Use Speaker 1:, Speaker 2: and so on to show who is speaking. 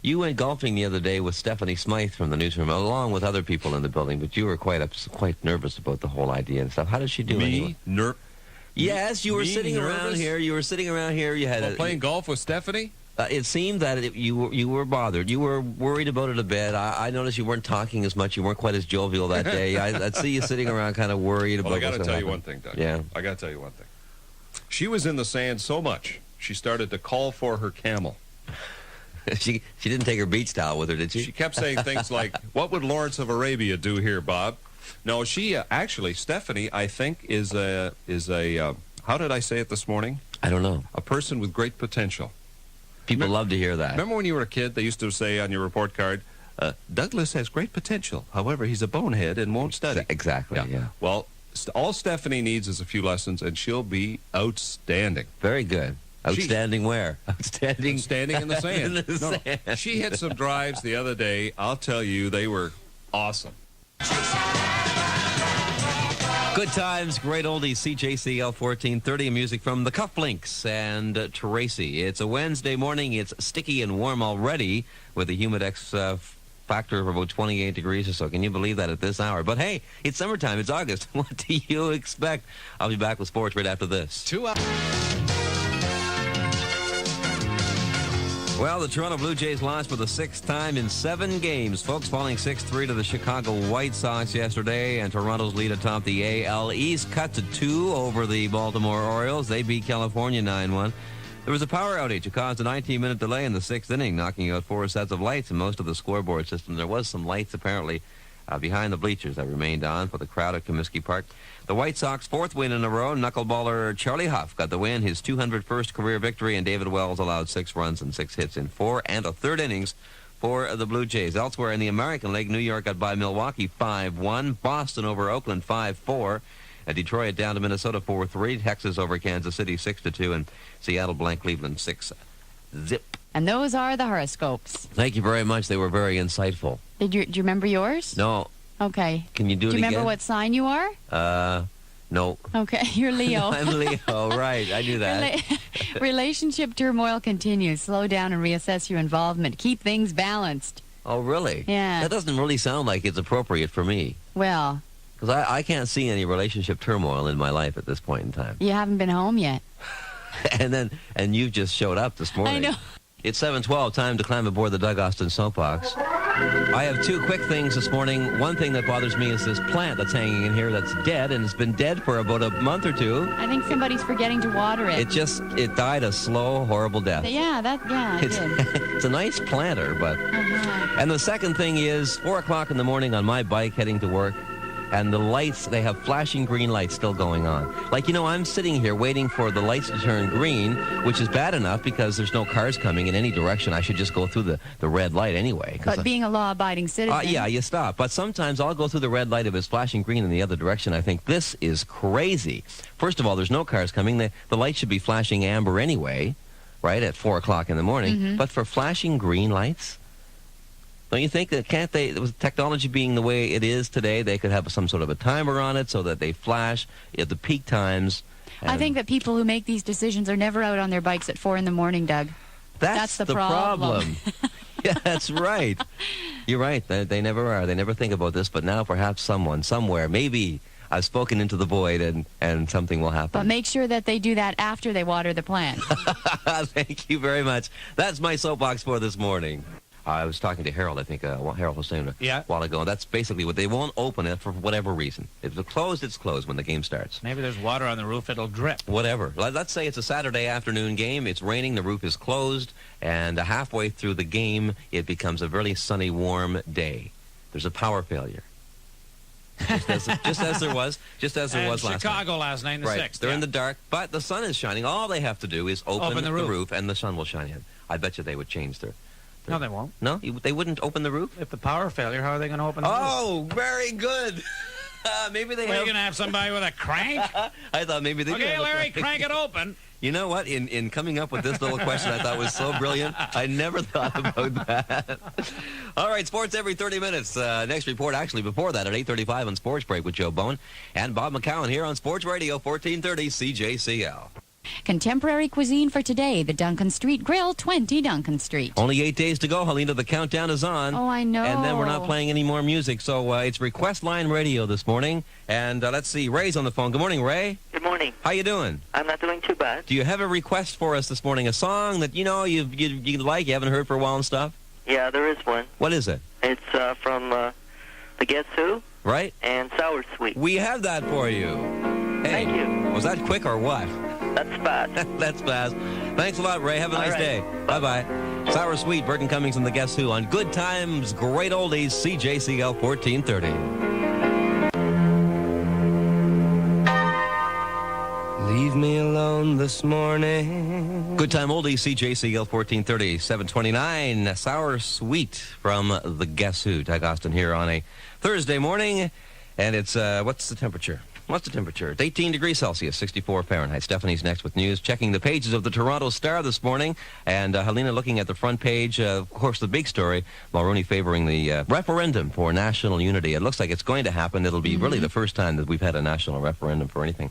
Speaker 1: You went golfing the other day with Stephanie Smythe from the newsroom, along with other people in the building, but you were quite nervous about the whole idea and stuff. How did she do anyway? Yes, you were sitting around here. You were sitting around here. You had
Speaker 2: playing golf with Stephanie?
Speaker 1: It seemed that you were bothered. You were worried about it a bit. I noticed you weren't talking as much. You weren't quite as jovial that day. I'd see you sitting around kind of worried about
Speaker 2: I got to
Speaker 1: what's
Speaker 2: tell you
Speaker 1: happen.
Speaker 2: one thing, Doug.
Speaker 1: Yeah.
Speaker 2: I got to tell you one thing. She was in the sand so much, she started to call for her camel.
Speaker 1: She didn't take her beach towel with her, did she?
Speaker 2: She kept saying things like, "What would Lawrence of Arabia do here, Bob?" No, she actually, Stephanie, I think, is a how did I say it this morning?
Speaker 1: I don't know.
Speaker 2: A person with great potential.
Speaker 1: People love to hear that.
Speaker 2: Remember when you were a kid, they used to say on your report card, Douglas has great potential. However, he's a bonehead and won't study.
Speaker 1: Exactly, yeah.
Speaker 2: Well, all Stephanie needs is a few lessons, and she'll be outstanding.
Speaker 1: Very good. Outstanding where? Outstanding.
Speaker 2: Standing in the sand.
Speaker 1: In the sand.
Speaker 2: She hit some drives the other day. I'll tell you, they were awesome.
Speaker 1: Good times, great oldies, CJCL 1430, music from the Cufflinks and Tracy. It's a Wednesday morning. It's sticky and warm already with a humidex factor of about 28 degrees or so. Can you believe that at this hour? But hey, it's summertime. It's August. What do you expect? I'll be back with sports right after this.
Speaker 3: 2 hours.
Speaker 1: Well, the Toronto Blue Jays lost for the 6th time in 7 games, folks, falling 6-3 to the Chicago White Sox yesterday, and Toronto's lead atop the AL East cut to 2 over the Baltimore Orioles. They beat California 9-1. There was a power outage. It caused a 19-minute delay in the 6th inning, knocking out 4 sets of lights in most of the scoreboard system. There was some lights, apparently, behind the bleachers that remained on for the crowd at Comiskey Park. The White Sox 4th win in a row. Knuckleballer Charlie Huff got the win, his 201st career victory, and David Wells allowed 6 runs and 6 hits in 4 and a third innings for the Blue Jays. Elsewhere in the American League, New York got by Milwaukee 5-1, Boston over Oakland 5-4, and Detroit down to Minnesota 4-3, Texas over Kansas City 6-2, and Seattle blank Cleveland 6-0.
Speaker 4: And those are the horoscopes.
Speaker 1: Thank you very much. They were very insightful.
Speaker 4: Do you remember yours?
Speaker 1: No.
Speaker 4: Okay.
Speaker 1: Can you do it again?
Speaker 4: Do you remember what sign you are?
Speaker 1: No.
Speaker 4: Okay, you're Leo.
Speaker 1: I'm Leo, right. I knew that.
Speaker 4: Relationship turmoil continues. Slow down and reassess your involvement. Keep things balanced.
Speaker 1: Oh, really?
Speaker 4: Yeah.
Speaker 1: That doesn't really sound like it's appropriate for me.
Speaker 4: Well.
Speaker 1: Because I can't see any relationship turmoil in my life at this point in time.
Speaker 4: You haven't been home yet.
Speaker 1: And you just showed up this morning.
Speaker 4: I know.
Speaker 1: It's 7:12, time to climb aboard the Doug Austin Soapbox. I have 2 quick things this morning. One thing that bothers me is this plant that's hanging in here that's dead, and it's been dead for about a month or 2.
Speaker 4: I think somebody's forgetting to water it.
Speaker 1: It died a slow, horrible death.
Speaker 4: Yeah, it did.
Speaker 1: It's a nice planter, but... And the second thing is 4 o'clock in the morning on my bike heading to work, and the lights, they have flashing green lights still going on. Like, I'm sitting here waiting for the lights to turn green, which is bad enough because there's no cars coming in any direction. I should just go through the red light anyway.
Speaker 4: But being a law-abiding citizen...
Speaker 1: yeah, you stop. But sometimes I'll go through the red light if it's flashing green in the other direction. I think, this is crazy. First of all, there's no cars coming. The light should be flashing amber anyway, right, at 4 o'clock in the morning.
Speaker 4: Mm-hmm.
Speaker 1: But for flashing green lights... Don't you think that with technology being the way it is today, they could have some sort of a timer on it so that they flash at the peak times?
Speaker 4: I think that people who make these decisions are never out on their bikes at 4 in the morning, Doug.
Speaker 1: That's the problem. Yeah, that's right. You're right. They never are. They never think about this. But now perhaps someone, somewhere, maybe I've spoken into the void and something will happen.
Speaker 4: But make sure that they do that after they water the plant.
Speaker 1: Thank you very much. That's my soapbox for this morning. I was talking to Harold, I think, Harold was saying a while ago, and that's basically what they won't open it for whatever reason. If it's closed, it's closed when the game starts.
Speaker 3: Maybe there's water on the roof, it'll drip.
Speaker 1: Whatever. Let's say it's a Saturday afternoon game, it's raining, the roof is closed, and halfway through the game, it becomes a really sunny, warm day. There's a power failure. Just as there was last night.
Speaker 3: Chicago last night in the 6th.
Speaker 1: They're in the dark, but the sun is shining. All they have to do is open the roof, and the sun will shine in. I bet you they would change their...
Speaker 3: No, they won't.
Speaker 1: No? They wouldn't open the roof?
Speaker 3: If the power failure, how are they going to open the roof?
Speaker 1: Oh, very good. Maybe they
Speaker 3: Are you going to have somebody with a crank?
Speaker 1: I thought maybe they could
Speaker 3: Okay,
Speaker 1: have a
Speaker 3: Larry, crank it open.
Speaker 1: You know what? In coming up with this little question I thought was so brilliant, I never thought about that. All right, sports every 30 minutes. Next report, actually, before that, at 8:35 on Sports Break with Joe Bone and Bob McCowan here on Sports Radio 1430 CJCL.
Speaker 4: Contemporary cuisine for today, the Duncan Street Grill, 20 Duncan Street.
Speaker 1: Only 8 days to go, Helena. The countdown is on.
Speaker 4: Oh, I know.
Speaker 1: And then we're not playing any more music. So it's Request Line Radio this morning. And let's see, Ray's on the phone. Good morning, Ray.
Speaker 5: Good morning.
Speaker 1: How you doing?
Speaker 5: I'm not doing too bad.
Speaker 1: Do you have a request for us this morning? A song that, you like, you haven't heard for a while and stuff?
Speaker 5: Yeah, there is one.
Speaker 1: What is it?
Speaker 5: It's from the Guess Who
Speaker 1: Right?
Speaker 5: and Sour Sweet.
Speaker 1: We have that for you. Hey,
Speaker 5: Thank you.
Speaker 1: Was that quick or what?
Speaker 5: That's fast.
Speaker 1: That's fast. Thanks a lot, Ray. Have a nice
Speaker 5: right.
Speaker 1: day. Bye-bye. Sour Sweet, Burton Cummings and the Guess Who on Good Times, Great Oldies, CJCL 1430. Leave me alone this morning. Good Time Oldies, CJCL 1430, 729. Sour Sweet from the Guess Who. Doug Austin here on a Thursday morning. And it's, what's the temperature? What's the temperature? It's 18 degrees Celsius, 64 Fahrenheit. Stephanie's next with news. Checking the pages of the Toronto Star this morning. And Helena looking at the front page. Of course, the big story, Mulroney favoring the referendum for national unity. It looks like it's going to happen. It'll be really the first time that we've had a national referendum for anything.